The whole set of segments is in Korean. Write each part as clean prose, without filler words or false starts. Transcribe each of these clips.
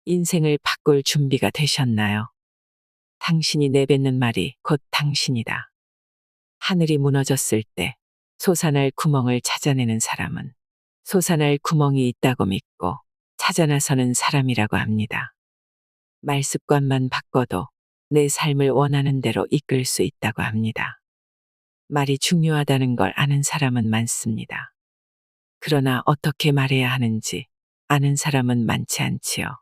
인생을 바꿀 준비가 되셨나요? 당신이 내뱉는 말이 곧 당신이다. 하늘이 무너졌을 때 솟아날 구멍을 찾아내는 사람은 솟아날 구멍이 있다고 믿고 찾아 나서는 사람이라고 합니다. 말습관만 바꿔도 내 삶을 원하는 대로 이끌 수 있다고 합니다. 말이 중요하다는 걸 아는 사람은 많습니다. 그러나 어떻게 말해야 하는지 아는 사람은 많지 않지요.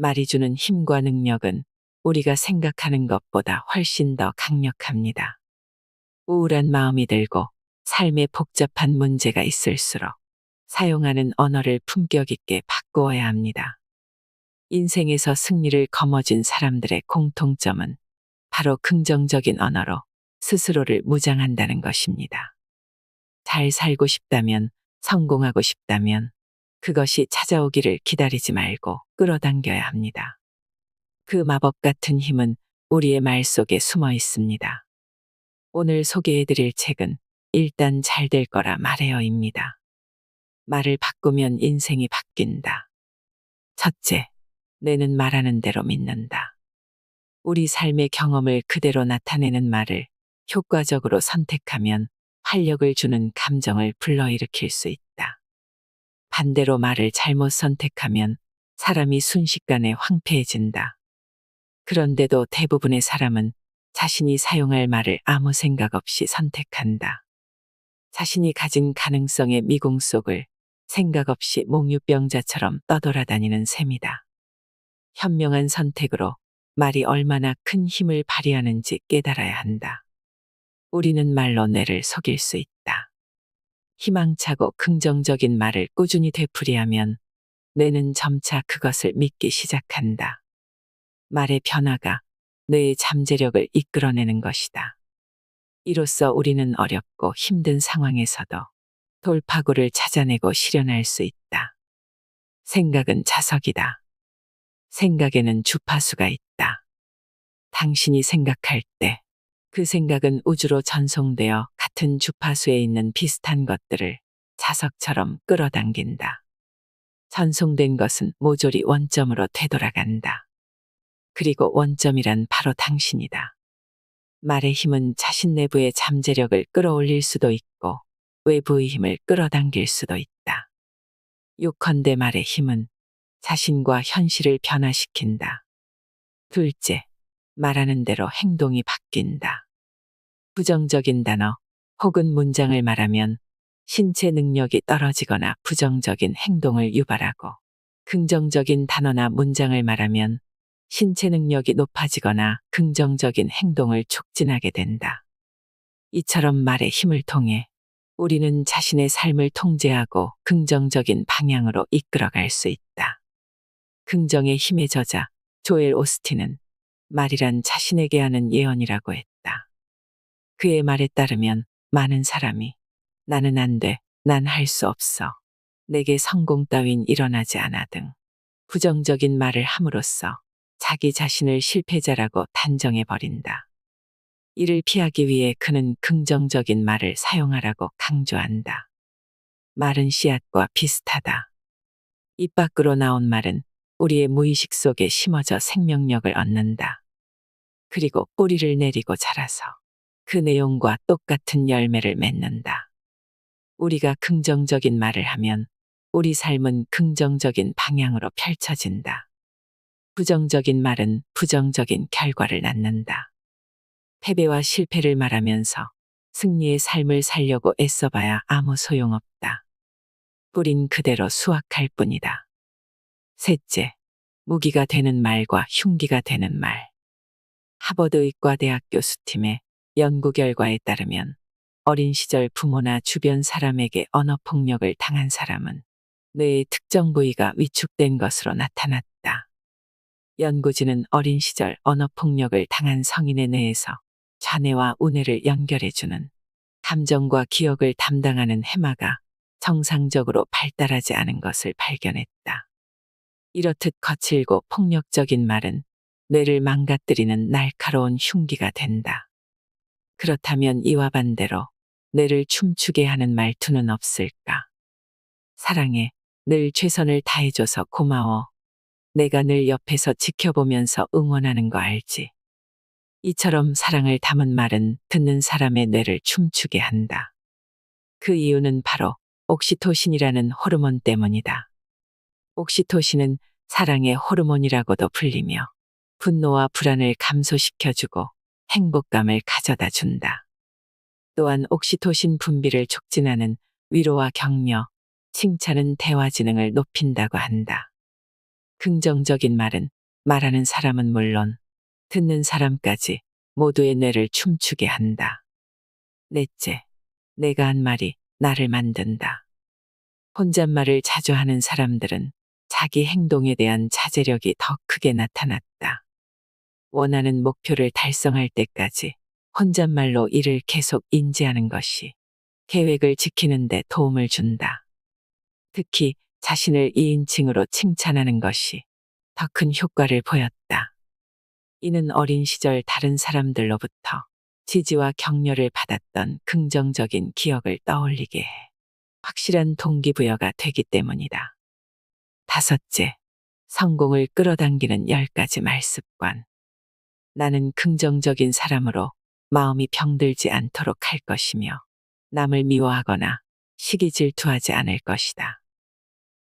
말이 주는 힘과 능력은 우리가 생각하는 것보다 훨씬 더 강력합니다. 우울한 마음이 들고 삶에 복잡한 문제가 있을수록 사용하는 언어를 품격 있게 바꾸어야 합니다. 인생에서 승리를 거머쥔 사람들의 공통점은 바로 긍정적인 언어로 스스로를 무장한다는 것입니다. 잘 살고 싶다면, 성공하고 싶다면 그것이 찾아오기를 기다리지 말고 끌어당겨야 합니다. 그 마법 같은 힘은 우리의 말 속에 숨어 있습니다. 오늘 소개해드릴 책은 일단 잘 될 거라 말해요입니다. 말을 바꾸면 인생이 바뀐다. 첫째, 내는 말하는 대로 믿는다. 우리 삶의 경험을 그대로 나타내는 말을 효과적으로 선택하면 활력을 주는 감정을 불러일으킬 수 있다. 반대로 말을 잘못 선택하면 사람이 순식간에 황폐해진다. 그런데도 대부분의 사람은 자신이 사용할 말을 아무 생각 없이 선택한다. 자신이 가진 가능성의 미궁 속을 생각 없이 몽유병자처럼 떠돌아다니는 셈이다. 현명한 선택으로 말이 얼마나 큰 힘을 발휘하는지 깨달아야 한다. 우리는 말로 뇌를 속일 수 있다. 희망차고 긍정적인 말을 꾸준히 되풀이하면 뇌는 점차 그것을 믿기 시작한다. 말의 변화가 뇌의 잠재력을 이끌어내는 것이다. 이로써 우리는 어렵고 힘든 상황에서도 돌파구를 찾아내고 실현할 수 있다. 생각은 자석이다. 생각에는 주파수가 있다. 당신이 생각할 때 그 생각은 우주로 전송되어 같은 주파수에 있는 비슷한 것들을 자석처럼 끌어당긴다. 전송된 것은 모조리 원점으로 되돌아간다. 그리고 원점이란 바로 당신이다. 말의 힘은 자신 내부의 잠재력을 끌어올릴 수도 있고 외부의 힘을 끌어당길 수도 있다. 요컨대 말의 힘은 자신과 현실을 변화시킨다. 둘째, 말하는 대로 행동이 바뀐다. 부정적인 단어 혹은 문장을 말하면 신체 능력이 떨어지거나 부정적인 행동을 유발하고 긍정적인 단어나 문장을 말하면 신체 능력이 높아지거나 긍정적인 행동을 촉진하게 된다. 이처럼 말의 힘을 통해 우리는 자신의 삶을 통제하고 긍정적인 방향으로 이끌어갈 수 있다. 긍정의 힘의 저자 조엘 오스틴은 말이란 자신에게 하는 예언이라고 했다. 그의 말에 따르면 많은 사람이 나는 안 돼, 난 할 수 없어, 내게 성공 따윈 일어나지 않아 등 부정적인 말을 함으로써 자기 자신을 실패자라고 단정해버린다. 이를 피하기 위해 그는 긍정적인 말을 사용하라고 강조한다. 말은 씨앗과 비슷하다. 입 밖으로 나온 말은 우리의 무의식 속에 심어져 생명력을 얻는다. 그리고 뿌리를 내리고 자라서 그 내용과 똑같은 열매를 맺는다. 우리가 긍정적인 말을 하면 우리 삶은 긍정적인 방향으로 펼쳐진다. 부정적인 말은 부정적인 결과를 낳는다. 패배와 실패를 말하면서 승리의 삶을 살려고 애써봐야 아무 소용없다. 뿌린 그대로 수확할 뿐이다. 셋째, 무기가 되는 말과 흉기가 되는 말. 하버드 의과대학교 수팀의 연구 결과에 따르면 어린 시절 부모나 주변 사람에게 언어폭력을 당한 사람은 뇌의 특정 부위가 위축된 것으로 나타났다. 연구진은 어린 시절 언어폭력을 당한 성인의 뇌에서 좌뇌와 우뇌를 연결해주는 감정과 기억을 담당하는 해마가 정상적으로 발달하지 않은 것을 발견했다. 이렇듯 거칠고 폭력적인 말은 뇌를 망가뜨리는 날카로운 흉기가 된다. 그렇다면 이와 반대로 뇌를 춤추게 하는 말투는 없을까? 사랑해, 늘 최선을 다해줘서 고마워. 내가 늘 옆에서 지켜보면서 응원하는 거 알지? 이처럼 사랑을 담은 말은 듣는 사람의 뇌를 춤추게 한다. 그 이유는 바로 옥시토신이라는 호르몬 때문이다. 옥시토신은 사랑의 호르몬이라고도 불리며 분노와 불안을 감소시켜주고 행복감을 가져다 준다. 또한 옥시토신 분비를 촉진하는 위로와 격려, 칭찬은 대화 지능을 높인다고 한다. 긍정적인 말은 말하는 사람은 물론 듣는 사람까지 모두의 뇌를 춤추게 한다. 넷째, 내가 한 말이 나를 만든다. 혼잣말을 자주 하는 사람들은 자기 행동에 대한 자제력이 더 크게 나타났다. 원하는 목표를 달성할 때까지 혼잣말로 이를 계속 인지하는 것이 계획을 지키는 데 도움을 준다. 특히 자신을 2인칭으로 칭찬하는 것이 더 큰 효과를 보였다. 이는 어린 시절 다른 사람들로부터 지지와 격려를 받았던 긍정적인 기억을 떠올리게 해 확실한 동기부여가 되기 때문이다. 다섯째, 성공을 끌어당기는 10가지 말습관. 나는 긍정적인 사람으로 마음이 병들지 않도록 할 것이며 남을 미워하거나 시기 질투하지 않을 것이다.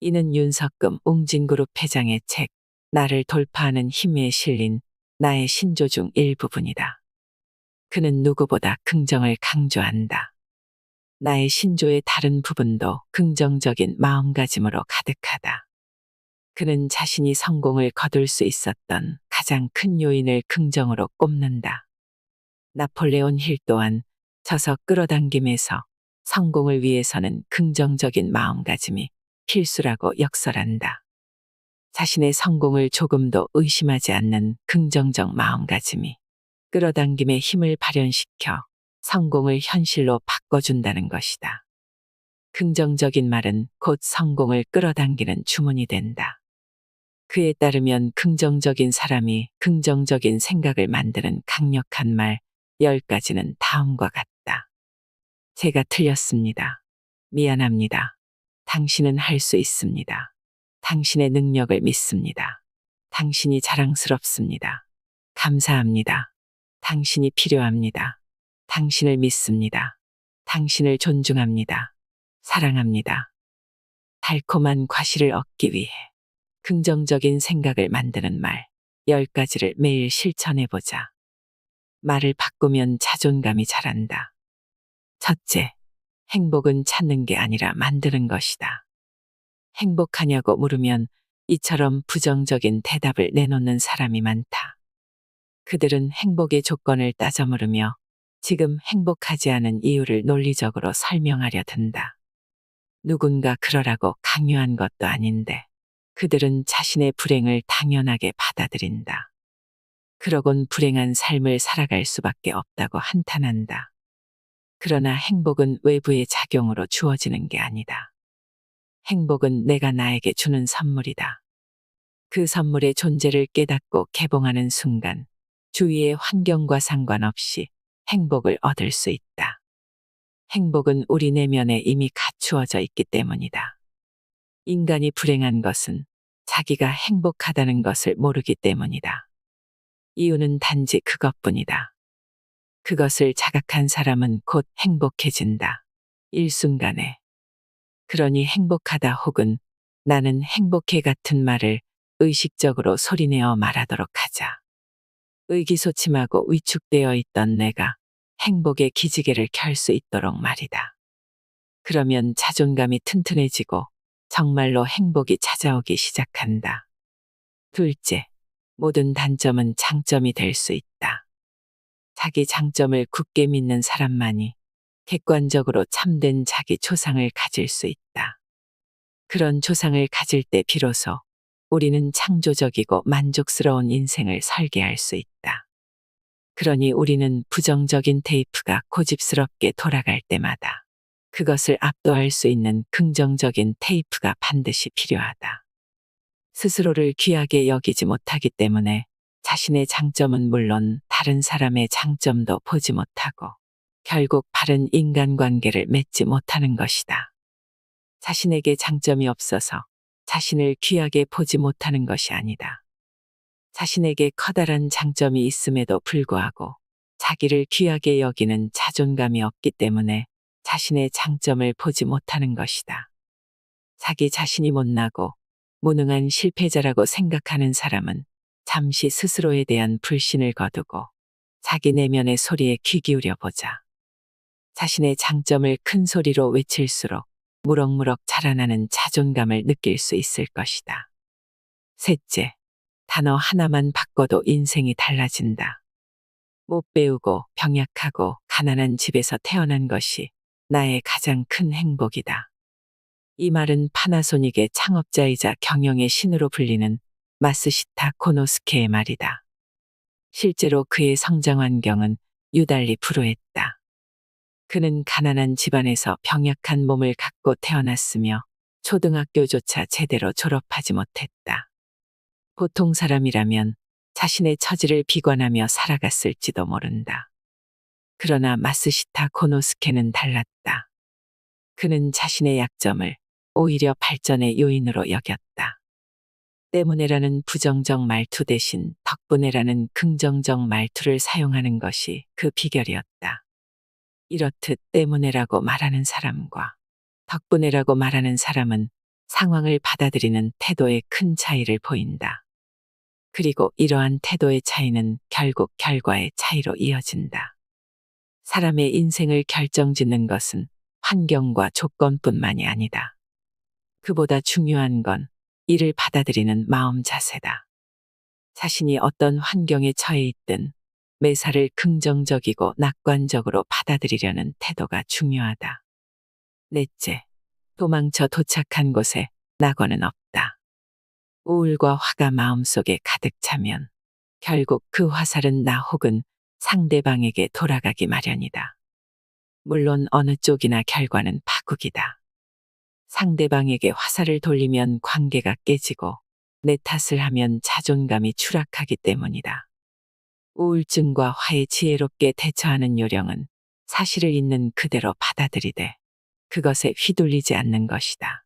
이는 윤석금 웅진그룹 회장의 책 나를 돌파하는 힘에 실린 나의 신조 중 일부분이다. 그는 누구보다 긍정을 강조한다. 나의 신조의 다른 부분도 긍정적인 마음가짐으로 가득하다. 그는 자신이 성공을 거둘 수 있었던 가장 큰 요인을 긍정으로 꼽는다. 나폴레온 힐 또한 저서 끌어당김에서 성공을 위해서는 긍정적인 마음가짐이 필수라고 역설한다. 자신의 성공을 조금도 의심하지 않는 긍정적 마음가짐이 끌어당김의 힘을 발현시켜 성공을 현실로 바꿔준다는 것이다. 긍정적인 말은 곧 성공을 끌어당기는 주문이 된다. 그에 따르면 긍정적인 사람이 긍정적인 생각을 만드는 강력한 말 10가지는 다음과 같다. 제가 틀렸습니다. 미안합니다. 당신은 할 수 있습니다. 당신의 능력을 믿습니다. 당신이 자랑스럽습니다. 감사합니다. 당신이 필요합니다. 당신을 믿습니다. 당신을 존중합니다. 사랑합니다. 달콤한 과실을 얻기 위해 긍정적인 생각을 만드는 말 10가지를 매일 실천해보자. 말을 바꾸면 자존감이 자란다. 첫째, 행복은 찾는 게 아니라 만드는 것이다. 행복하냐고 물으면 이처럼 부정적인 대답을 내놓는 사람이 많다. 그들은 행복의 조건을 따져 물으며 지금 행복하지 않은 이유를 논리적으로 설명하려 든다. 누군가 그러라고 강요한 것도 아닌데 그들은 자신의 불행을 당연하게 받아들인다. 그러곤 불행한 삶을 살아갈 수밖에 없다고 한탄한다. 그러나 행복은 외부의 작용으로 주어지는 게 아니다. 행복은 내가 나에게 주는 선물이다. 그 선물의 존재를 깨닫고 개봉하는 순간 주위의 환경과 상관없이 행복을 얻을 수 있다. 행복은 우리 내면에 이미 갖추어져 있기 때문이다. 인간이 불행한 것은 자기가 행복하다는 것을 모르기 때문이다. 이유는 단지 그것뿐이다. 그것을 자각한 사람은 곧 행복해진다. 일순간에. 그러니 행복하다 혹은 나는 행복해 같은 말을 의식적으로 소리내어 말하도록 하자. 의기소침하고 위축되어 있던 내가 행복의 기지개를 켤 수 있도록 말이다. 그러면 자존감이 튼튼해지고 정말로 행복이 찾아오기 시작한다. 둘째, 모든 단점은 장점이 될 수 있다. 자기 장점을 굳게 믿는 사람만이 객관적으로 참된 자기 조상을 가질 수 있다. 그런 조상을 가질 때 비로소 우리는 창조적이고 만족스러운 인생을 설계할 수 있다. 그러니 우리는 부정적인 테이프가 고집스럽게 돌아갈 때마다 그것을 압도할 수 있는 긍정적인 테이프가 반드시 필요하다. 스스로를 귀하게 여기지 못하기 때문에 자신의 장점은 물론 다른 사람의 장점도 보지 못하고 결국 바른 인간관계를 맺지 못하는 것이다. 자신에게 장점이 없어서 자신을 귀하게 보지 못하는 것이 아니다. 자신에게 커다란 장점이 있음에도 불구하고 자기를 귀하게 여기는 자존감이 없기 때문에 자신의 장점을 보지 못하는 것이다. 자기 자신이 못나고 무능한 실패자라고 생각하는 사람은 잠시 스스로에 대한 불신을 거두고 자기 내면의 소리에 귀 기울여 보자. 자신의 장점을 큰 소리로 외칠수록 무럭무럭 자라나는 자존감을 느낄 수 있을 것이다. 셋째, 단어 하나만 바꿔도 인생이 달라진다. 못 배우고 병약하고 가난한 집에서 태어난 것이 나의 가장 큰 행복이다. 이 말은 파나소닉의 창업자이자 경영의 신으로 불리는 마스시타 코노스케의 말이다. 실제로 그의 성장 환경은 유달리 불우했다. 그는 가난한 집안에서 병약한 몸을 갖고 태어났으며 초등학교조차 제대로 졸업하지 못했다. 보통 사람이라면 자신의 처지를 비관하며 살아갔을지도 모른다. 그러나 마스시타 코노스케는 달랐다. 그는 자신의 약점을 오히려 발전의 요인으로 여겼다. 때문에라는 부정적 말투 대신 덕분에라는 긍정적 말투를 사용하는 것이 그 비결이었다. 이렇듯 때문에라고 말하는 사람과 덕분에라고 말하는 사람은 상황을 받아들이는 태도에 큰 차이를 보인다. 그리고 이러한 태도의 차이는 결국 결과의 차이로 이어진다. 사람의 인생을 결정짓는 것은 환경과 조건뿐만이 아니다. 그보다 중요한 건 이를 받아들이는 마음 자세다. 자신이 어떤 환경에 처해 있든 매사를 긍정적이고 낙관적으로 받아들이려는 태도가 중요하다. 넷째, 도망쳐 도착한 곳에 낙원은 없다. 우울과 화가 마음속에 가득 차면 결국 그 화살은 나 혹은 상대방에게 돌아가기 마련이다. 물론 어느 쪽이나 결과는 파국이다. 상대방에게 화살을 돌리면 관계가 깨지고 내 탓을 하면 자존감이 추락하기 때문이다. 우울증과 화에 지혜롭게 대처하는 요령은 사실을 있는 그대로 받아들이되 그것에 휘둘리지 않는 것이다.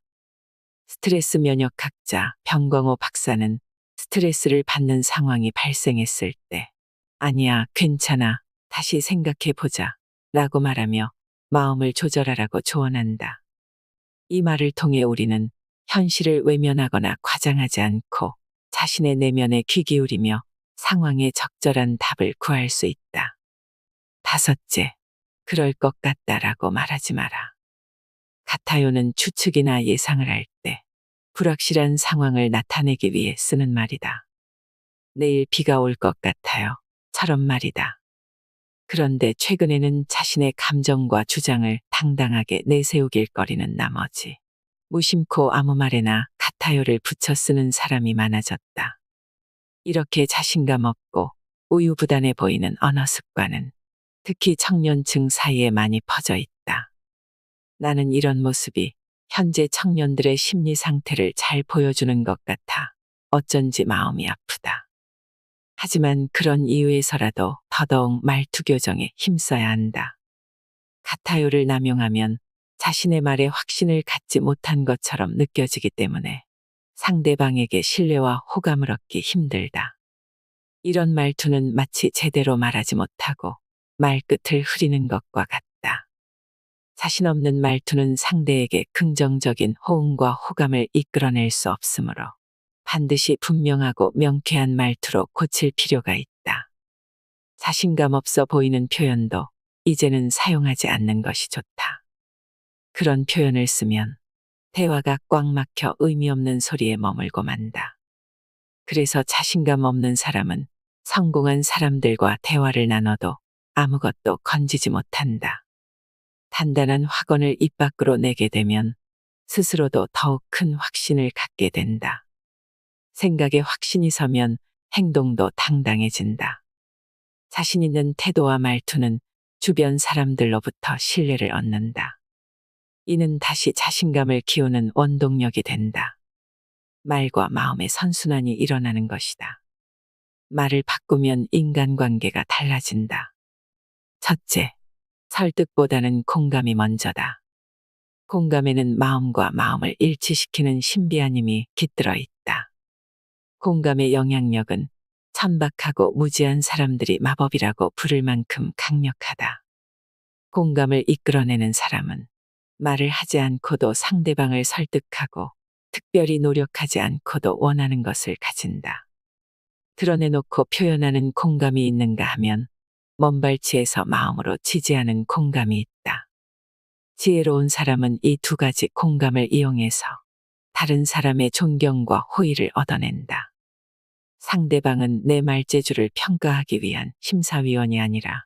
스트레스 면역학자 병광호 박사는 스트레스를 받는 상황이 발생했을 때 아니야, 괜찮아, 다시 생각해 보자 라고 말하며 마음을 조절하라고 조언한다. 이 말을 통해 우리는 현실을 외면하거나 과장하지 않고 자신의 내면에 귀 기울이며 상황에 적절한 답을 구할 수 있다. 다섯째, 그럴 것 같다라고 말하지 마라. 같아요는 추측이나 예상을 할 때 불확실한 상황을 나타내기 위해 쓰는 말이다. 내일 비가 올 것 같아요. 처럼 말이다. 그런데 최근에는 자신의 감정과 주장을 당당하게 내세우길 거리는 나머지 무심코 아무 말에나 같아요를 붙여 쓰는 사람이 많아졌다. 이렇게 자신감 없고 우유부단해 보이는 언어 습관은 특히 청년층 사이에 많이 퍼져 있다. 나는 이런 모습이 현재 청년들의 심리 상태를 잘 보여주는 것 같아 어쩐지 마음이 아프다. 하지만 그런 이유에서라도 더더욱 말투 교정에 힘써야 한다. 같아요를 남용하면 자신의 말에 확신을 갖지 못한 것처럼 느껴지기 때문에 상대방에게 신뢰와 호감을 얻기 힘들다. 이런 말투는 마치 제대로 말하지 못하고 말끝을 흐리는 것과 같다. 자신 없는 말투는 상대에게 긍정적인 호응과 호감을 이끌어낼 수 없으므로 반드시 분명하고 명쾌한 말투로 고칠 필요가 있다. 자신감 없어 보이는 표현도 이제는 사용하지 않는 것이 좋다. 그런 표현을 쓰면 대화가 꽉 막혀 의미 없는 소리에 머물고 만다. 그래서 자신감 없는 사람은 성공한 사람들과 대화를 나눠도 아무것도 건지지 못한다. 단단한 확언을 입 밖으로 내게 되면 스스로도 더욱 큰 확신을 갖게 된다. 생각에 확신이 서면 행동도 당당해진다. 자신 있는 태도와 말투는 주변 사람들로부터 신뢰를 얻는다. 이는 다시 자신감을 키우는 원동력이 된다. 말과 마음의 선순환이 일어나는 것이다. 말을 바꾸면 인간관계가 달라진다. 첫째, 설득보다는 공감이 먼저다. 공감에는 마음과 마음을 일치시키는 신비한 힘이 깃들어 있다. 공감의 영향력은 천박하고 무지한 사람들이 마법이라고 부를 만큼 강력하다. 공감을 이끌어내는 사람은 말을 하지 않고도 상대방을 설득하고 특별히 노력하지 않고도 원하는 것을 가진다. 드러내놓고 표현하는 공감이 있는가 하면 먼 발치에서 마음으로 지지하는 공감이 있다. 지혜로운 사람은 이 두 가지 공감을 이용해서 다른 사람의 존경과 호의를 얻어낸다. 상대방은 내 말재주를 평가하기 위한 심사위원이 아니라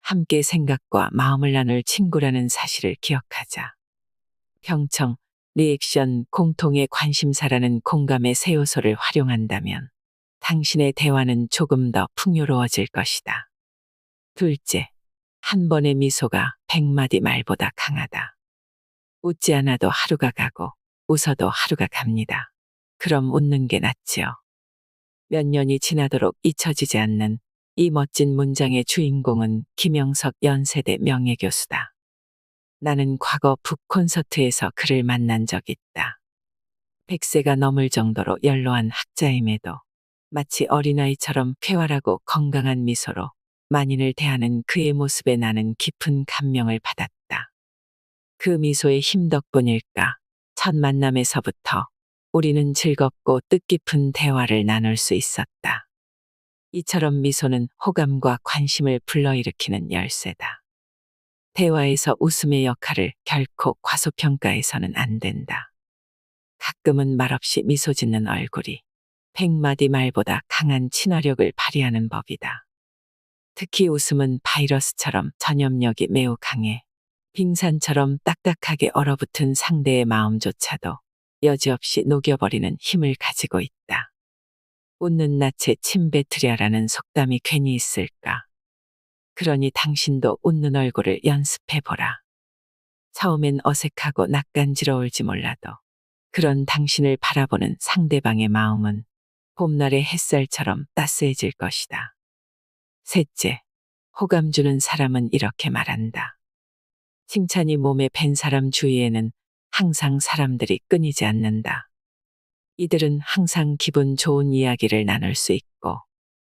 함께 생각과 마음을 나눌 친구라는 사실을 기억하자. 경청, 리액션, 공통의 관심사라는 공감의 세 요소를 활용한다면 당신의 대화는 조금 더 풍요로워질 것이다. 둘째, 한 번의 미소가 100마디 말보다 강하다. 웃지 않아도 하루가 가고 웃어도 하루가 갑니다. 그럼 웃는 게 낫지요. 몇 년이 지나도록 잊혀지지 않는 이 멋진 문장의 주인공은 김영석 연세대 명예교수다. 나는 과거 북 콘서트에서 그를 만난 적 있다. 100세가 넘을 정도로 연로한 학자임에도 마치 어린아이처럼 쾌활하고 건강한 미소로 만인을 대하는 그의 모습에 나는 깊은 감명을 받았다. 그 미소의 힘 덕분일까? 첫 만남에서부터 우리는 즐겁고 뜻깊은 대화를 나눌 수 있었다. 이처럼 미소는 호감과 관심을 불러일으키는 열쇠다. 대화에서 웃음의 역할을 결코 과소평가해서는 안 된다. 가끔은 말없이 미소 짓는 얼굴이 100마디 말보다 강한 친화력을 발휘하는 법이다. 특히 웃음은 바이러스처럼 전염력이 매우 강해 빙산처럼 딱딱하게 얼어붙은 상대의 마음조차도 여지없이 녹여버리는 힘을 가지고 있다. 웃는 낯에 침 뱉으랴라는 속담이 괜히 있을까? 그러니 당신도 웃는 얼굴을 연습해보라. 처음엔 어색하고 낯간지러울지 몰라도 그런 당신을 바라보는 상대방의 마음은 봄날의 햇살처럼 따스해질 것이다. 셋째, 호감 주는 사람은 이렇게 말한다. 칭찬이 몸에 밴 사람 주위에는 항상 사람들이 끊이지 않는다. 이들은 항상 기분 좋은 이야기를 나눌 수 있고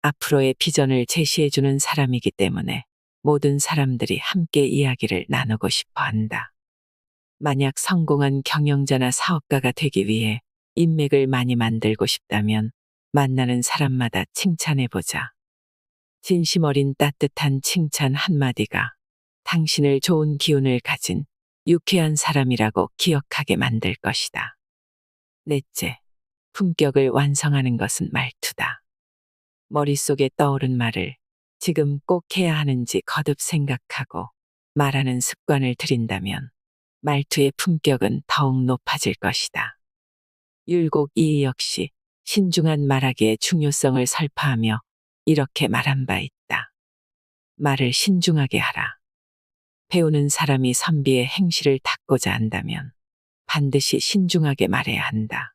앞으로의 비전을 제시해주는 사람이기 때문에 모든 사람들이 함께 이야기를 나누고 싶어 한다. 만약 성공한 경영자나 사업가가 되기 위해 인맥을 많이 만들고 싶다면 만나는 사람마다 칭찬해보자. 진심 어린 따뜻한 칭찬 한마디가 당신을 좋은 기운을 가진 유쾌한 사람이라고 기억하게 만들 것이다. 넷째, 품격을 완성하는 것은 말투다. 머릿속에 떠오른 말을 지금 꼭 해야 하는지 거듭 생각하고 말하는 습관을 들인다면 말투의 품격은 더욱 높아질 것이다. 율곡 이이 역시 신중한 말하기의 중요성을 설파하며 이렇게 말한 바 있다. 말을 신중하게 하라. 배우는 사람이 선비의 행실을 닦고자 한다면 반드시 신중하게 말해야 한다.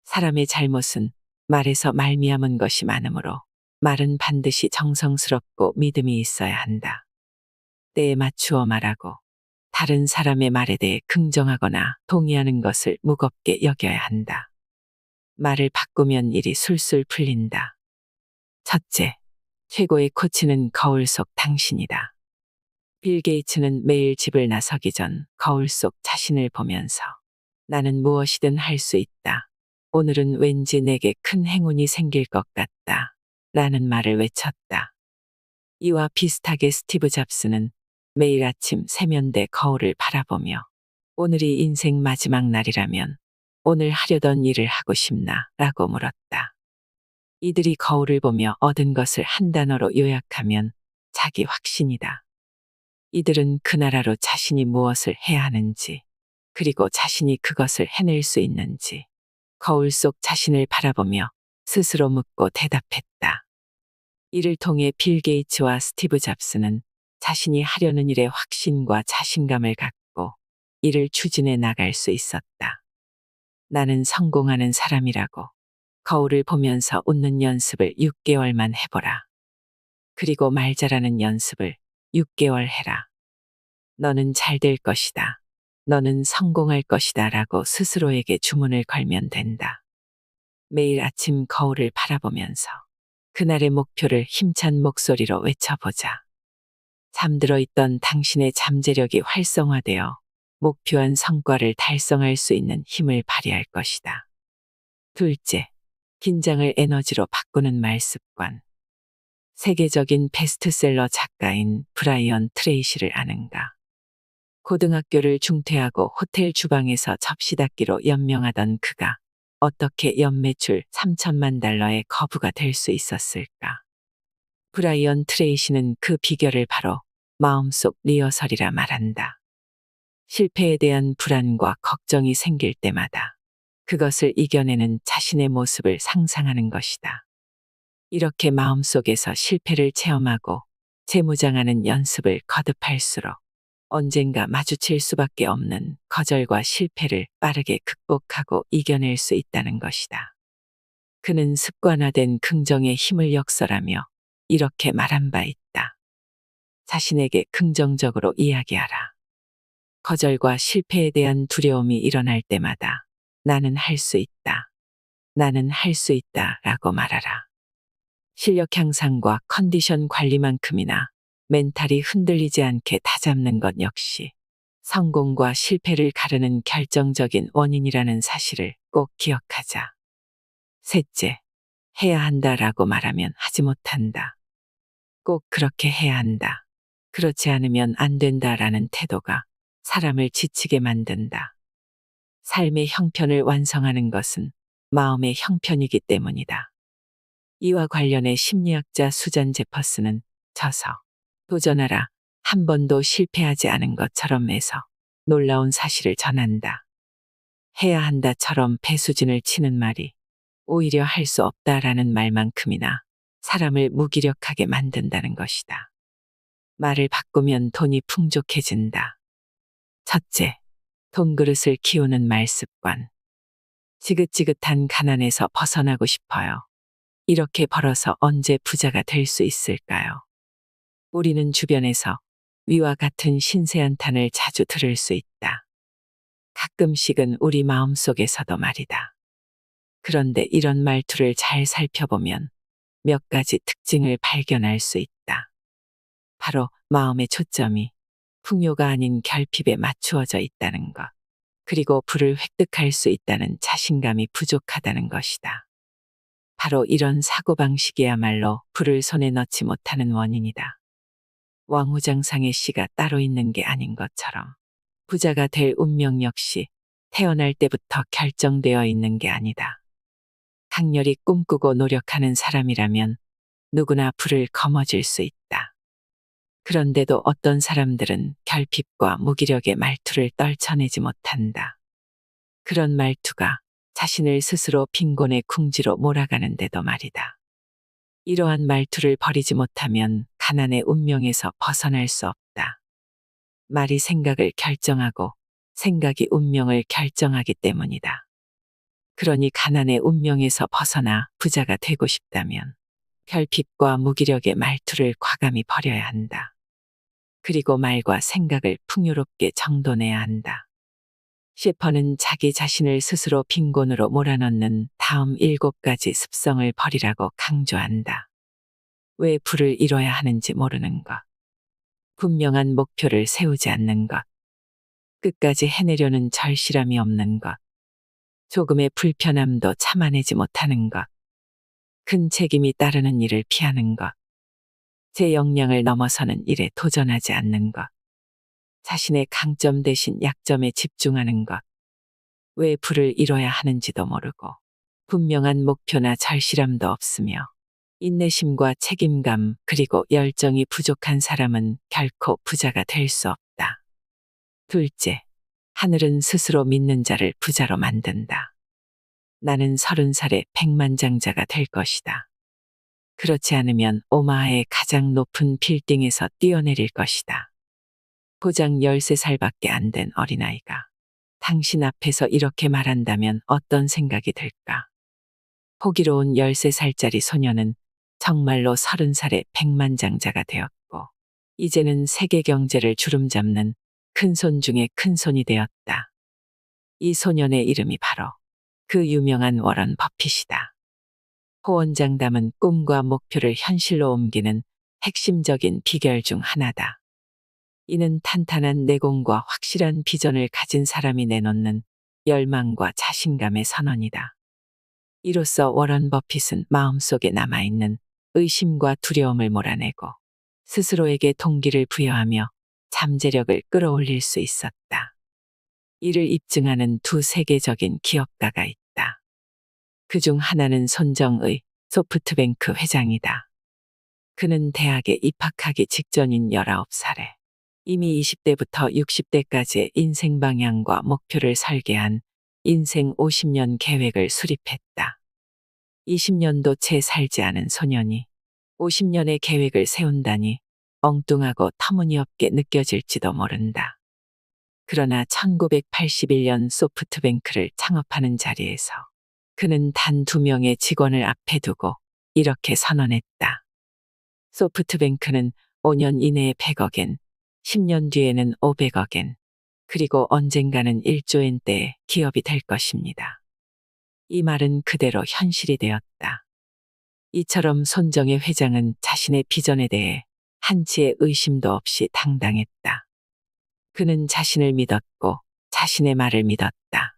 사람의 잘못은 말에서 말미암은 것이 많으므로 말은 반드시 정성스럽고 믿음이 있어야 한다. 때에 맞추어 말하고 다른 사람의 말에 대해 긍정하거나 동의하는 것을 무겁게 여겨야 한다. 말을 바꾸면 일이 술술 풀린다. 첫째, 최고의 코치는 거울 속 당신이다. 빌 게이츠는 매일 집을 나서기 전 거울 속 자신을 보면서 나는 무엇이든 할 수 있다. 오늘은 왠지 내게 큰 행운이 생길 것 같다. 라는 말을 외쳤다. 이와 비슷하게 스티브 잡스는 매일 아침 세면대 거울을 바라보며 오늘이 인생 마지막 날이라면 오늘 하려던 일을 하고 싶나? 라고 물었다. 이들이 거울을 보며 얻은 것을 한 단어로 요약하면 자기 확신이다. 이들은 그 나라로 자신이 무엇을 해야 하는지, 그리고 자신이 그것을 해낼 수 있는지, 거울 속 자신을 바라보며 스스로 묻고 대답했다. 이를 통해 빌 게이츠와 스티브 잡스는 자신이 하려는 일에 확신과 자신감을 갖고 이를 추진해 나갈 수 있었다. 나는 성공하는 사람이라고 거울을 보면서 웃는 연습을 6개월만 해보라. 그리고 말 잘하는 연습을 6개월 해라. 너는 잘 될 것이다. 너는 성공할 것이다 라고 스스로에게 주문을 걸면 된다. 매일 아침 거울을 바라보면서 그날의 목표를 힘찬 목소리로 외쳐보자. 잠들어 있던 당신의 잠재력이 활성화되어 목표한 성과를 달성할 수 있는 힘을 발휘할 것이다. 둘째, 긴장을 에너지로 바꾸는 말 습관. 세계적인 베스트셀러 작가인 브라이언 트레이시를 아는가? 고등학교를 중퇴하고 호텔 주방에서 접시 닦기로 연명하던 그가 어떻게 연매출 3천만 달러의 거부가 될 수 있었을까? 브라이언 트레이시는 그 비결을 바로 마음속 리허설이라 말한다. 실패에 대한 불안과 걱정이 생길 때마다 그것을 이겨내는 자신의 모습을 상상하는 것이다. 이렇게 마음속에서 실패를 체험하고 재무장하는 연습을 거듭할수록 언젠가 마주칠 수밖에 없는 거절과 실패를 빠르게 극복하고 이겨낼 수 있다는 것이다. 그는 습관화된 긍정의 힘을 역설하며 이렇게 말한 바 있다. 자신에게 긍정적으로 이야기하라. 거절과 실패에 대한 두려움이 일어날 때마다 나는 할 수 있다. 나는 할 수 있다 라고 말하라. 실력 향상과 컨디션 관리만큼이나 멘탈이 흔들리지 않게 다잡는 것 역시 성공과 실패를 가르는 결정적인 원인이라는 사실을 꼭 기억하자. 셋째, 해야 한다라고 말하면 하지 못한다. 꼭 그렇게 해야 한다. 그렇지 않으면 안 된다라는 태도가 사람을 지치게 만든다. 삶의 형편을 완성하는 것은 마음의 형편이기 때문이다. 이와 관련해 심리학자 수잔 제퍼스는 저서 도전하라, 한 번도 실패하지 않은 것처럼 해서 놀라운 사실을 전한다. 해야 한다처럼 배수진을 치는 말이 오히려 할 수 없다라는 말만큼이나 사람을 무기력하게 만든다는 것이다. 말을 바꾸면 돈이 풍족해진다. 첫째, 돈그릇을 키우는 말 습관. 지긋지긋한 가난에서 벗어나고 싶어요. 이렇게 벌어서 언제 부자가 될 수 있을까요? 우리는 주변에서 위와 같은 신세한탄을 자주 들을 수 있다. 가끔씩은 우리 마음속에서도 말이다. 그런데 이런 말투를 잘 살펴보면 몇 가지 특징을 발견할 수 있다. 바로 마음의 초점이 풍요가 아닌 결핍에 맞추어져 있다는 것, 그리고 부를 획득할 수 있다는 자신감이 부족하다는 것이다. 바로 이런 사고방식이야말로 부를 손에 넣지 못하는 원인이다. 왕후장상의 씨가 따로 있는 게 아닌 것처럼 부자가 될 운명 역시 태어날 때부터 결정되어 있는 게 아니다. 강렬히 꿈꾸고 노력하는 사람이라면 누구나 부를 거머쥘 수 있다. 그런데도 어떤 사람들은 결핍과 무기력의 말투를 떨쳐내지 못한다. 그런 말투가 자신을 스스로 빈곤의 궁지로 몰아가는데도 말이다. 이러한 말투를 버리지 못하면 가난의 운명에서 벗어날 수 없다. 말이 생각을 결정하고 생각이 운명을 결정하기 때문이다. 그러니 가난의 운명에서 벗어나 부자가 되고 싶다면 결핍과 무기력의 말투를 과감히 버려야 한다. 그리고 말과 생각을 풍요롭게 정돈해야 한다. 셰퍼는 자기 자신을 스스로 빈곤으로 몰아넣는 다음 7가지 습성을 버리라고 강조한다. 왜 부를 이뤄야 하는지 모르는 것. 분명한 목표를 세우지 않는 것. 끝까지 해내려는 절실함이 없는 것. 조금의 불편함도 참아내지 못하는 것. 큰 책임이 따르는 일을 피하는 것. 제 역량을 넘어서는 일에 도전하지 않는 것. 자신의 강점 대신 약점에 집중하는 것. 왜 부를 이뤄야 하는지도 모르고 분명한 목표나 절실함도 없으며 인내심과 책임감 그리고 열정이 부족한 사람은 결코 부자가 될 수 없다. 둘째, 하늘은 스스로 믿는 자를 부자로 만든다. 나는 30살에 백만장자가 될 것이다. 그렇지 않으면 오마하의 가장 높은 빌딩에서 뛰어내릴 것이다. 고작 13살밖에 안 된 어린아이가 당신 앞에서 이렇게 말한다면 어떤 생각이 들까? 호기로운 13살짜리 소녀는 정말로 30살에 백만장자가 되었고 이제는 세계 경제를 주름잡는 큰손 중에 큰손이 되었다. 이 소년의 이름이 바로 그 유명한 워런 버핏이다. 호언장담은 꿈과 목표를 현실로 옮기는 핵심적인 비결 중 하나다. 이는 탄탄한 내공과 확실한 비전을 가진 사람이 내놓는 열망과 자신감의 선언이다. 이로써 워런 버핏은 마음속에 남아있는 의심과 두려움을 몰아내고 스스로에게 동기를 부여하며 잠재력을 끌어올릴 수 있었다. 이를 입증하는 두 세계적인 기업가가 있다. 그중 하나는 손정의 소프트뱅크 회장이다. 그는 대학에 입학하기 직전인 19살에 이미 20대부터 60대까지의 인생 방향과 목표를 설계한 인생 50년 계획을 수립했다. 20년도 채 살지 않은 소년이 50년의 계획을 세운다니 엉뚱하고 터무니없게 느껴질지도 모른다. 그러나 1981년 소프트뱅크를 창업하는 자리에서 그는 단 2명의 직원을 앞에 두고 이렇게 선언했다. 소프트뱅크는 5년 이내에 100억엔, 10년 뒤에는 500억엔, 그리고 언젠가는 1조엔대의 기업이 될 것입니다. 이 말은 그대로 현실이 되었다. 이처럼 손정혜 회장은 자신의 비전에 대해 한치의 의심도 없이 당당했다. 그는 자신을 믿었고 자신의 말을 믿었다.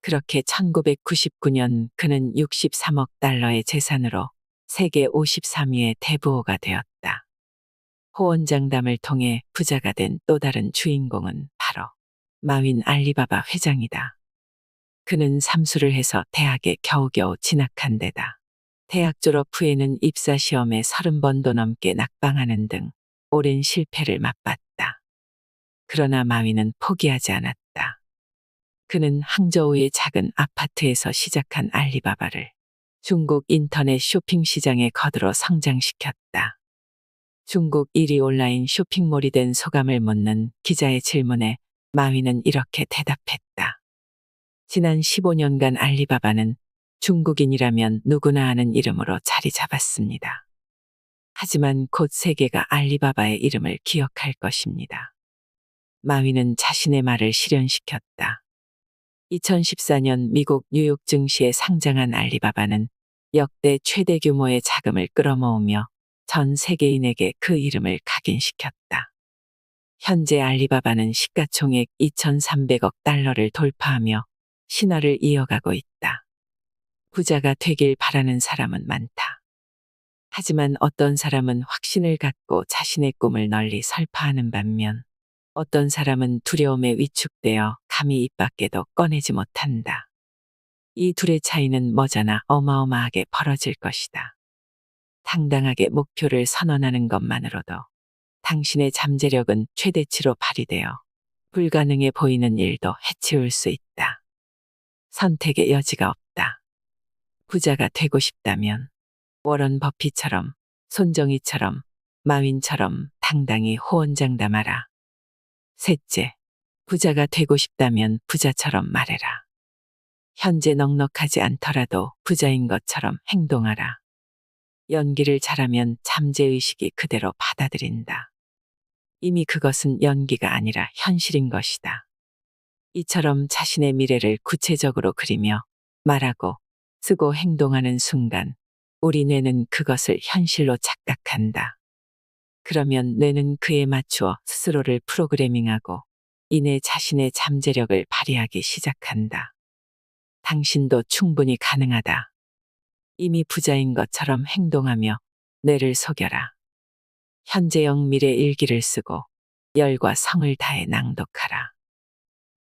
그렇게 1999년 그는 63억 달러의 재산으로 세계 53위의 대부호가 되었다. 호언장담을 통해 부자가 된 또 다른 주인공은 바로 마윈 알리바바 회장이다. 그는 삼수를 해서 대학에 겨우겨우 진학한 데다 대학 졸업 후에는 입사 시험에 30번도 넘게 낙방하는 등 오랜 실패를 맛봤다. 그러나 마윈은 포기하지 않았다. 그는 항저우의 작은 아파트에서 시작한 알리바바를 중국 인터넷 쇼핑 시장에 거들어 성장시켰다. 중국 1위 온라인 쇼핑몰이 된 소감을 묻는 기자의 질문에 마윈은 이렇게 대답했다. 지난 15년간 알리바바는 중국인이라면 누구나 아는 이름으로 자리 잡았습니다. 하지만 곧 세계가 알리바바의 이름을 기억할 것입니다. 마윈은 자신의 말을 실현시켰다. 2014년 미국 뉴욕 증시에 상장한 알리바바는 역대 최대 규모의 자금을 끌어모으며 전 세계인에게 그 이름을 각인시켰다. 현재 알리바바는 시가총액 2,300억 달러를 돌파하며 신화를 이어가고 있다. 부자가 되길 바라는 사람은 많다. 하지만 어떤 사람은 확신을 갖고 자신의 꿈을 널리 설파하는 반면 어떤 사람은 두려움에 위축되어 감히 입 밖에도 꺼내지 못한다. 이 둘의 차이는 머지않아 어마어마하게 벌어질 것이다. 당당하게 목표를 선언하는 것만으로도 당신의 잠재력은 최대치로 발휘되어 불가능해 보이는 일도 해치울 수 있다. 선택의 여지가 없다. 부자가 되고 싶다면 워런 버핏처럼, 손정희처럼, 마윈처럼 당당히 호언장담하라. 셋째, 부자가 되고 싶다면 부자처럼 말해라. 현재 넉넉하지 않더라도 부자인 것처럼 행동하라. 연기를 잘하면 잠재의식이 그대로 받아들인다. 이미 그것은 연기가 아니라 현실인 것이다. 이처럼 자신의 미래를 구체적으로 그리며 말하고 쓰고 행동하는 순간 우리 뇌는 그것을 현실로 착각한다. 그러면 뇌는 그에 맞추어 스스로를 프로그래밍하고 이내 자신의 잠재력을 발휘하기 시작한다. 당신도 충분히 가능하다. 이미 부자인 것처럼 행동하며 뇌를 속여라. 현재형 미래 일기를 쓰고 열과 성을 다해 낭독하라.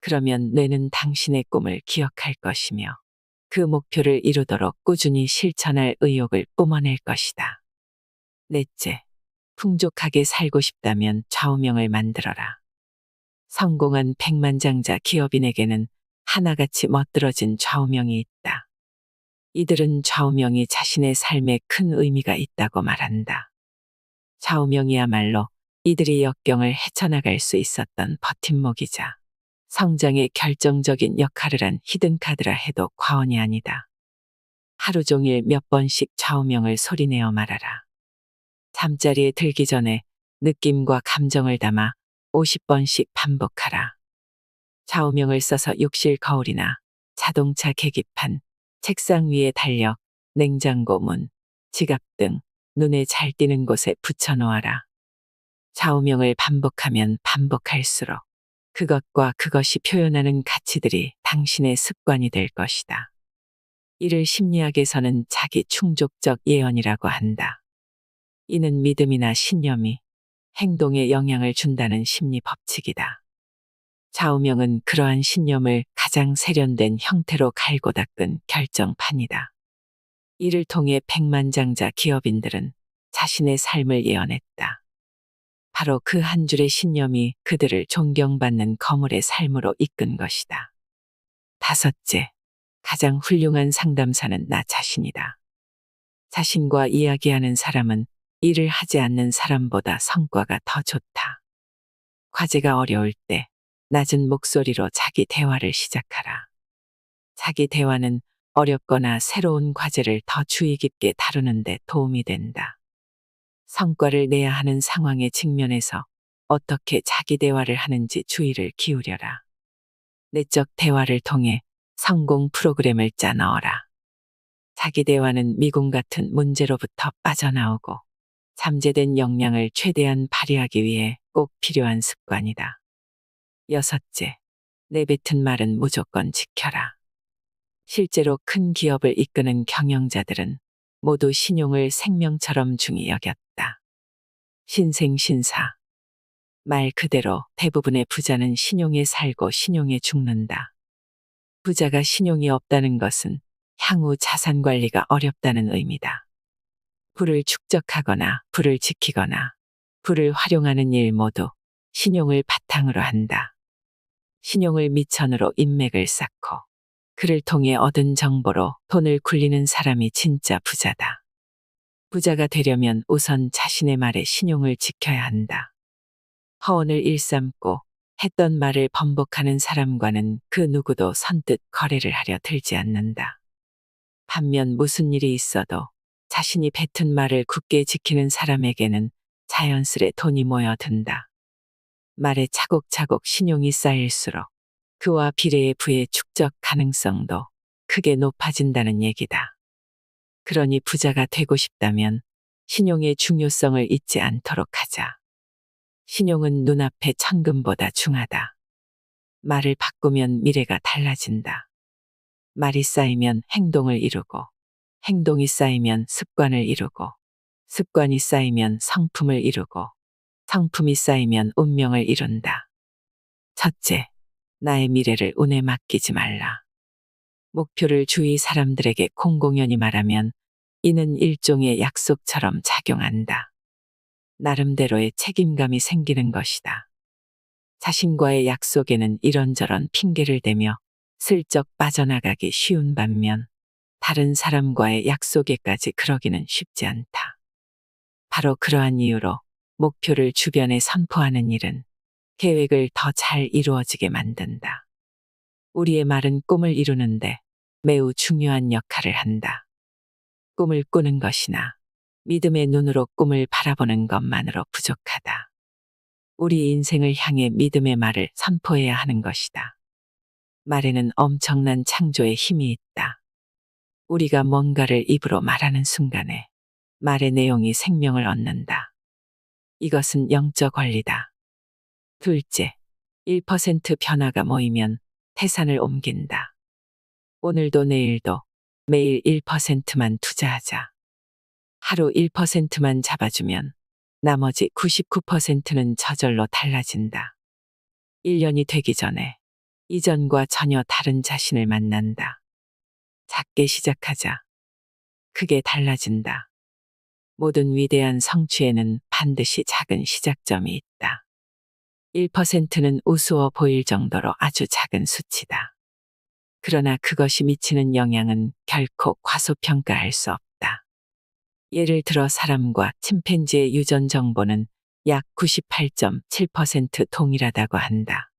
그러면 뇌는 당신의 꿈을 기억할 것이며 그 목표를 이루도록 꾸준히 실천할 의욕을 뿜어낼 것이다. 넷째, 풍족하게 살고 싶다면 좌우명을 만들어라. 성공한 백만장자 기업인에게는 하나같이 멋들어진 좌우명이 있다. 이들은 좌우명이 자신의 삶에 큰 의미가 있다고 말한다. 좌우명이야말로 이들이 역경을 헤쳐나갈 수 있었던 버팀목이자 성장의 결정적인 역할을 한 히든카드라 해도 과언이 아니다. 하루 종일 몇 번씩 좌우명을 소리내어 말하라. 잠자리에 들기 전에 느낌과 감정을 담아 50번씩 반복하라. 좌우명을 써서 욕실 거울이나 자동차 계기판, 책상 위에 달력, 냉장고 문, 지갑 등 눈에 잘 띄는 곳에 붙여놓아라. 좌우명을 반복하면 반복할수록 그것과 그것이 표현하는 가치들이 당신의 습관이 될 것이다. 이를 심리학에서는 자기 충족적 예언이라고 한다. 이는 믿음이나 신념이 행동에 영향을 준다는 심리 법칙이다. 좌우명은 그러한 신념을 가장 세련된 형태로 갈고 닦은 결정판이다. 이를 통해 백만장자 기업인들은 자신의 삶을 예언했다. 바로 그 한 줄의 신념이 그들을 존경받는 거물의 삶으로 이끈 것이다. 다섯째, 가장 훌륭한 상담사는 나 자신이다. 자신과 이야기하는 사람은 일을 하지 않는 사람보다 성과가 더 좋다. 과제가 어려울 때 낮은 목소리로 자기 대화를 시작하라. 자기 대화는 어렵거나 새로운 과제를 더 주의 깊게 다루는 데 도움이 된다. 성과를 내야 하는 상황에 직면해서 어떻게 자기 대화를 하는지 주의를 기울여라. 내적 대화를 통해 성공 프로그램을 짜 넣어라. 자기 대화는 미궁 같은 문제로부터 빠져나오고 잠재된 역량을 최대한 발휘하기 위해 꼭 필요한 습관이다. 여섯째, 내뱉은 말은 무조건 지켜라. 실제로 큰 기업을 이끄는 경영자들은 모두 신용을 생명처럼 중히 여겼다. 신생신사. 말 그대로 대부분의 부자는 신용에 살고 신용에 죽는다. 부자가 신용이 없다는 것은 향후 자산 관리가 어렵다는 의미다. 부를 축적하거나 부를 지키거나 부를 활용하는 일 모두 신용을 바탕으로 한다. 신용을 미천으로 인맥을 쌓고 그를 통해 얻은 정보로 돈을 굴리는 사람이 진짜 부자다. 부자가 되려면 우선 자신의 말에 신용을 지켜야 한다. 허언을 일삼고 했던 말을 번복하는 사람과는 그 누구도 선뜻 거래를 하려 들지 않는다. 반면 무슨 일이 있어도 자신이 뱉은 말을 굳게 지키는 사람에게는 자연스레 돈이 모여든다. 말에 차곡차곡 신용이 쌓일수록 그와 비례의 부의 축적 가능성도 크게 높아진다는 얘기다. 그러니 부자가 되고 싶다면 신용의 중요성을 잊지 않도록 하자. 신용은 눈앞의 천금보다 중하다. 말을 바꾸면 미래가 달라진다. 말이 쌓이면 행동을 이루고, 행동이 쌓이면 습관을 이루고, 습관이 쌓이면 성품을 이루고, 성품이 쌓이면 운명을 이룬다. 첫째, 나의 미래를 운에 맡기지 말라. 목표를 주위 사람들에게 공공연히 말하면 이는 일종의 약속처럼 작용한다. 나름대로의 책임감이 생기는 것이다. 자신과의 약속에는 이런저런 핑계를 대며 슬쩍 빠져나가기 쉬운 반면 다른 사람과의 약속에까지 그러기는 쉽지 않다. 바로 그러한 이유로 목표를 주변에 선포하는 일은 계획을 더 잘 이루어지게 만든다. 우리의 말은 꿈을 이루는데 매우 중요한 역할을 한다. 꿈을 꾸는 것이나 믿음의 눈으로 꿈을 바라보는 것만으로 부족하다. 우리 인생을 향해 믿음의 말을 선포해야 하는 것이다. 말에는 엄청난 창조의 힘이 있다. 우리가 뭔가를 입으로 말하는 순간에 말의 내용이 생명을 얻는다. 이것은 영적 원리다. 둘째, 1% 변화가 모이면 태산을 옮긴다. 오늘도 내일도 매일 1%만 투자하자. 하루 1%만 잡아주면 나머지 99%는 저절로 달라진다. 1년이 되기 전에 이전과 전혀 다른 자신을 만난다. 작게 시작하자. 크게 달라진다. 모든 위대한 성취에는 반드시 작은 시작점이 있다. 1%는 우스워 보일 정도로 아주 작은 수치다. 그러나 그것이 미치는 영향은 결코 과소평가할 수 없다. 예를 들어 사람과 침팬지의 유전 정보는 약 98.7% 동일하다고 한다.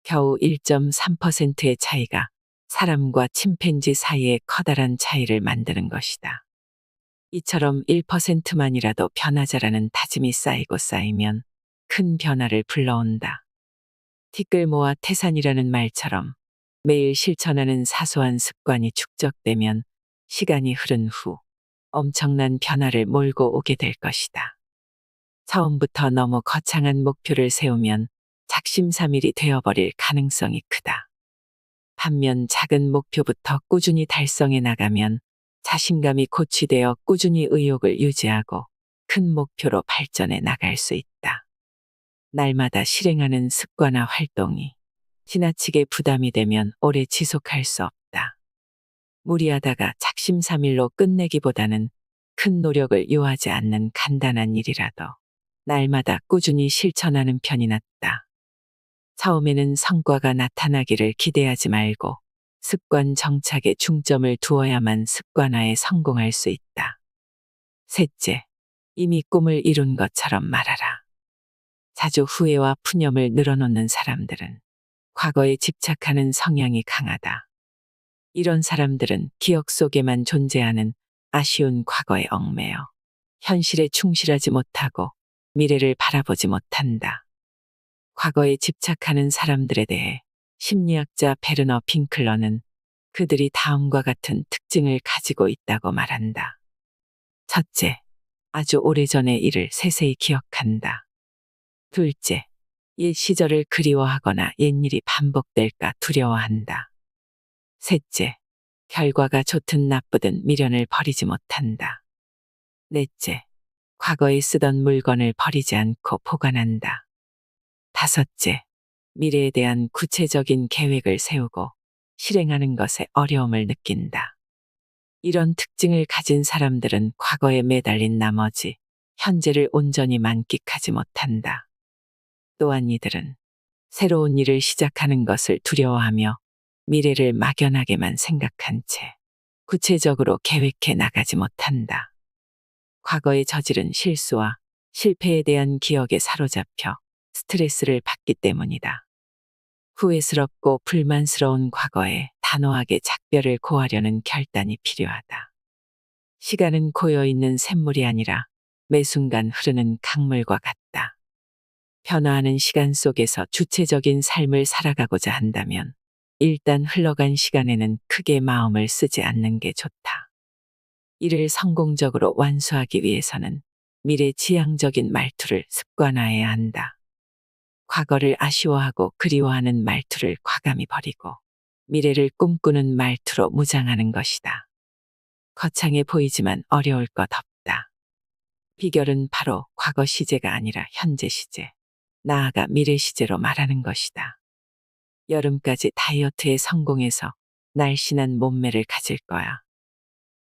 겨우 1.3%의 차이가 사람과 침팬지 사이의 커다란 차이를 만드는 것이다. 이처럼 1%만이라도 변하자라는 다짐이 쌓이고 쌓이면 큰 변화를 불러온다. 티끌 모아 태산이라는 말처럼 매일 실천하는 사소한 습관이 축적되면 시간이 흐른 후 엄청난 변화를 몰고 오게 될 것이다. 처음부터 너무 거창한 목표를 세우면 작심삼일이 되어버릴 가능성이 크다. 반면 작은 목표부터 꾸준히 달성해 나가면 자신감이 고취되어 꾸준히 의욕을 유지하고 큰 목표로 발전해 나갈 수 있다. 날마다 실행하는 습관화 활동이 지나치게 부담이 되면 오래 지속할 수 없다. 무리하다가 작심삼일로 끝내기보다는 큰 노력을 요하지 않는 간단한 일이라도 날마다 꾸준히 실천하는 편이 낫다. 처음에는 성과가 나타나기를 기대하지 말고 습관 정착에 중점을 두어야만 습관화에 성공할 수 있다. 셋째, 이미 꿈을 이룬 것처럼 말하라. 자주 후회와 푸념을 늘어놓는 사람들은 과거에 집착하는 성향이 강하다. 이런 사람들은 기억 속에만 존재하는 아쉬운 과거에 얽매여 현실에 충실하지 못하고 미래를 바라보지 못한다. 과거에 집착하는 사람들에 대해 심리학자 베르너 핑클러는 그들이 다음과 같은 특징을 가지고 있다고 말한다. 첫째, 아주 오래전의 일을 세세히 기억한다. 둘째, 옛 시절을 그리워하거나 옛일이 반복될까 두려워한다. 셋째, 결과가 좋든 나쁘든 미련을 버리지 못한다. 넷째, 과거에 쓰던 물건을 버리지 않고 보관한다. 다섯째, 미래에 대한 구체적인 계획을 세우고 실행하는 것에 어려움을 느낀다. 이런 특징을 가진 사람들은 과거에 매달린 나머지 현재를 온전히 만끽하지 못한다. 또한 이들은 새로운 일을 시작하는 것을 두려워하며 미래를 막연하게만 생각한 채 구체적으로 계획해 나가지 못한다. 과거에 저지른 실수와 실패에 대한 기억에 사로잡혀 스트레스를 받기 때문이다. 후회스럽고 불만스러운 과거에 단호하게 작별을 고하려는 결단이 필요하다. 시간은 고여있는 샘물이 아니라 매 순간 흐르는 강물과 같다. 변화하는 시간 속에서 주체적인 삶을 살아가고자 한다면 일단 흘러간 시간에는 크게 마음을 쓰지 않는 게 좋다. 이를 성공적으로 완수하기 위해서는 미래지향적인 말투를 습관화해야 한다. 과거를 아쉬워하고 그리워하는 말투를 과감히 버리고 미래를 꿈꾸는 말투로 무장하는 것이다. 거창해 보이지만 어려울 것 없다. 비결은 바로 과거 시제가 아니라 현재 시제, 나아가 미래 시제로 말하는 것이다. 여름까지 다이어트에 성공해서 날씬한 몸매를 가질 거야.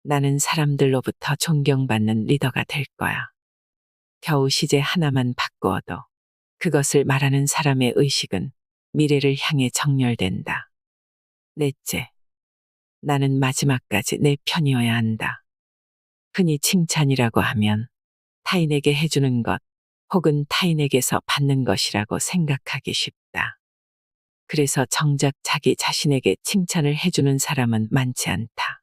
나는 사람들로부터 존경받는 리더가 될 거야. 겨우 시제 하나만 바꾸어도 그것을 말하는 사람의 의식은 미래를 향해 정렬된다. 넷째, 나는 마지막까지 내 편이어야 한다. 흔히 칭찬이라고 하면 타인에게 해주는 것 혹은 타인에게서 받는 것이라고 생각하기 쉽다. 그래서 정작 자기 자신에게 칭찬을 해주는 사람은 많지 않다.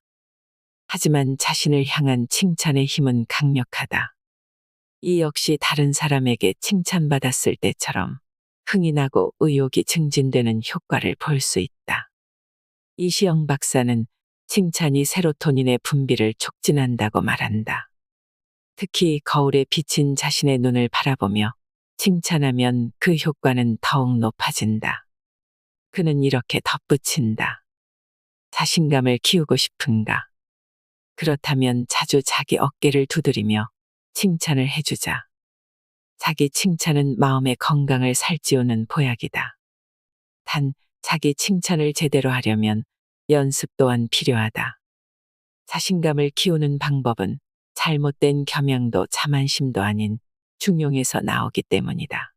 하지만 자신을 향한 칭찬의 힘은 강력하다. 이 역시 다른 사람에게 칭찬받았을 때처럼 흥이 나고 의욕이 증진되는 효과를 볼 수 있다. 이시영 박사는 칭찬이 세로토닌의 분비를 촉진한다고 말한다. 특히 거울에 비친 자신의 눈을 바라보며 칭찬하면 그 효과는 더욱 높아진다. 그는 이렇게 덧붙인다. 자신감을 키우고 싶은가? 그렇다면 자주 자기 어깨를 두드리며 칭찬을 해주자. 자기 칭찬은 마음의 건강을 살찌우는 보약이다. 단, 자기 칭찬을 제대로 하려면 연습 또한 필요하다. 자신감을 키우는 방법은 잘못된 겸양도 자만심도 아닌 중용에서 나오기 때문이다.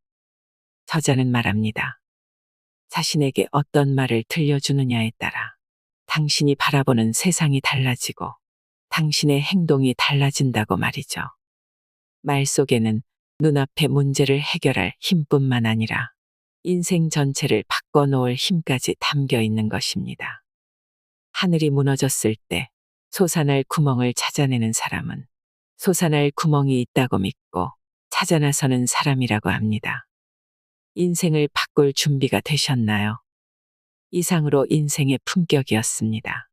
저자는 말합니다. 자신에게 어떤 말을 들려주느냐에 따라 당신이 바라보는 세상이 달라지고 당신의 행동이 달라진다고 말이죠. 말 속에는 눈앞의 문제를 해결할 힘뿐만 아니라 인생 전체를 바꿔놓을 힘까지 담겨 있는 것입니다. 하늘이 무너졌을 때 솟아날 구멍을 찾아내는 사람은 솟아날 구멍이 있다고 믿고 찾아 나서는 사람이라고 합니다. 인생을 바꿀 준비가 되셨나요? 이상으로 인생의 품격이었습니다.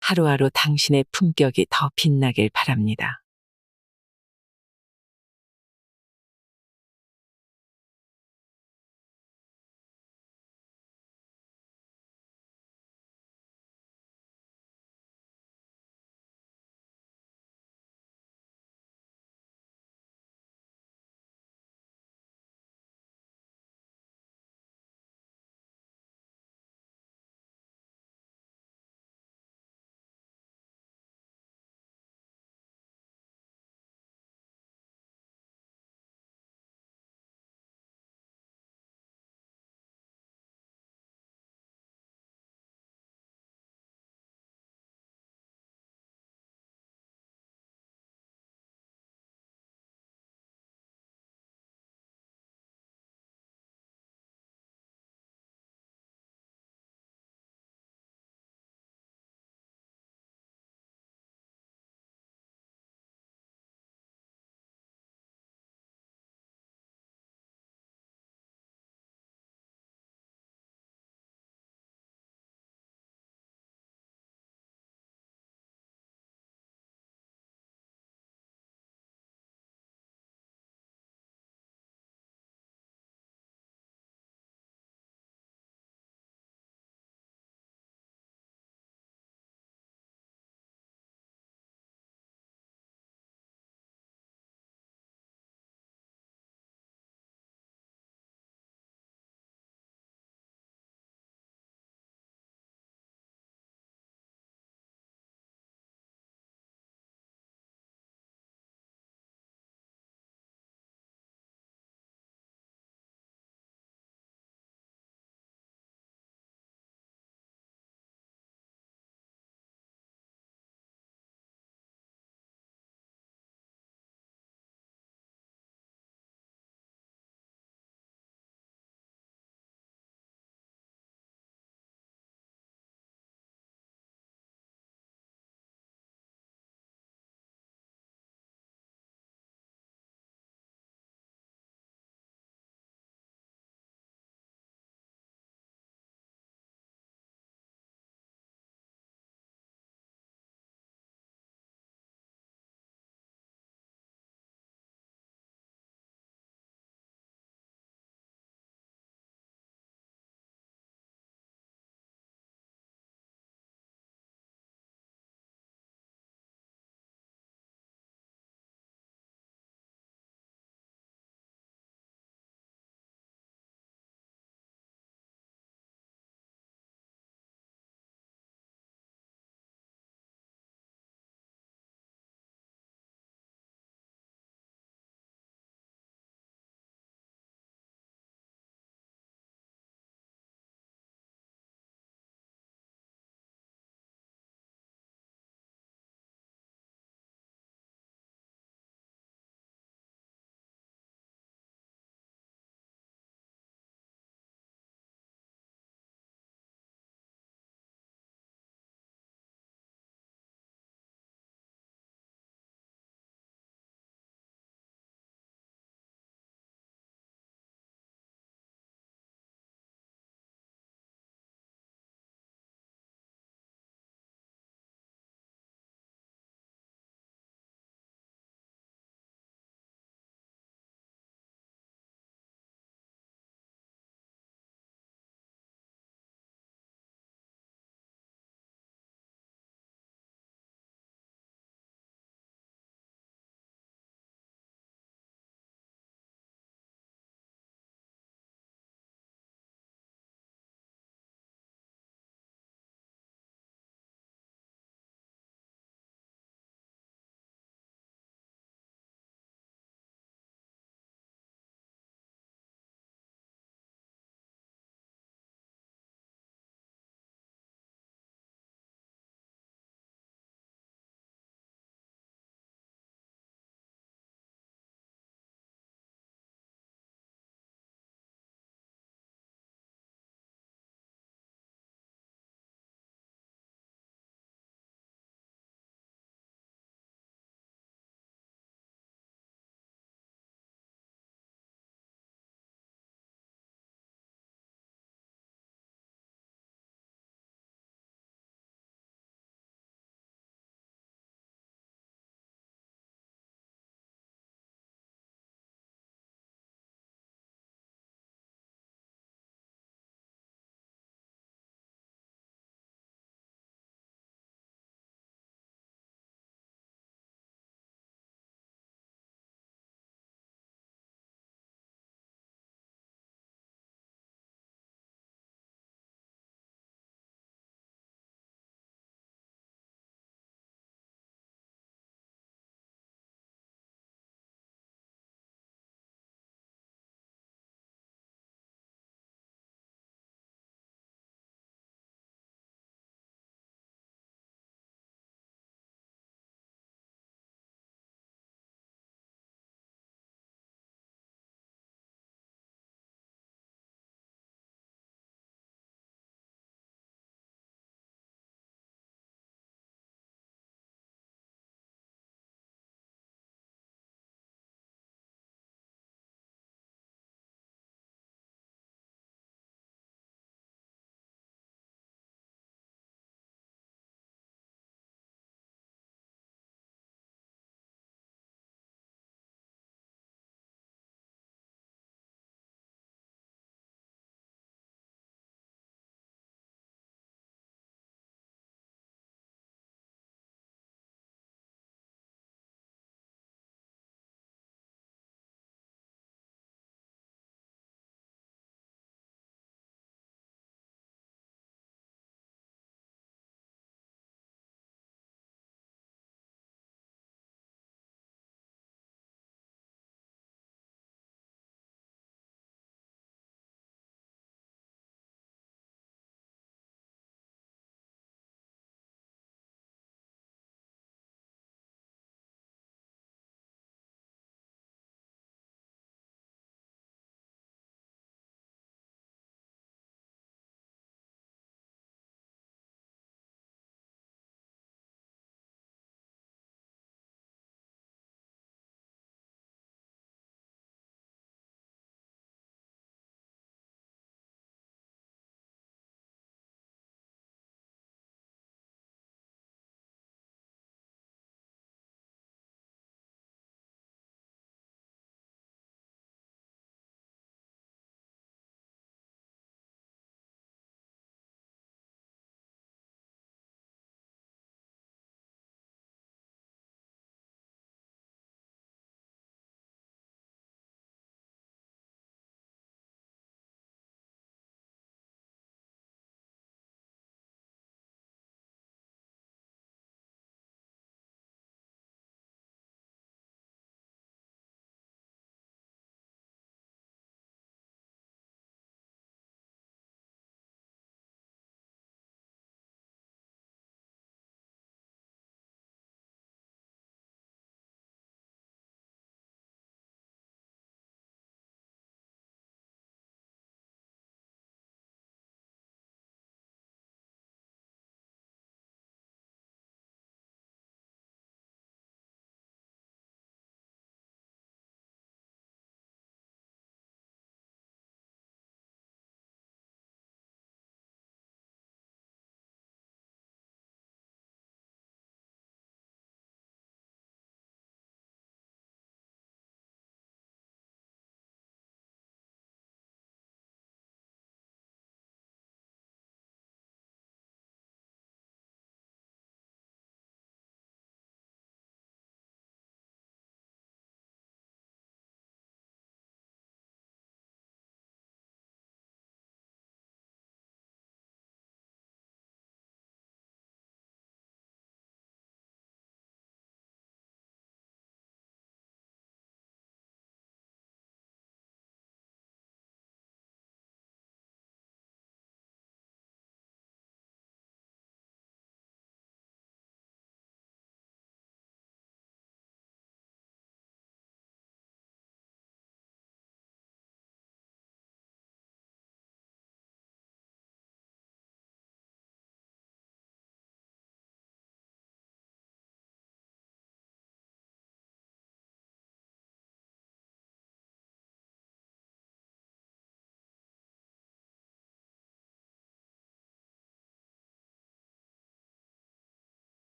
하루하루 당신의 품격이 더 빛나길 바랍니다.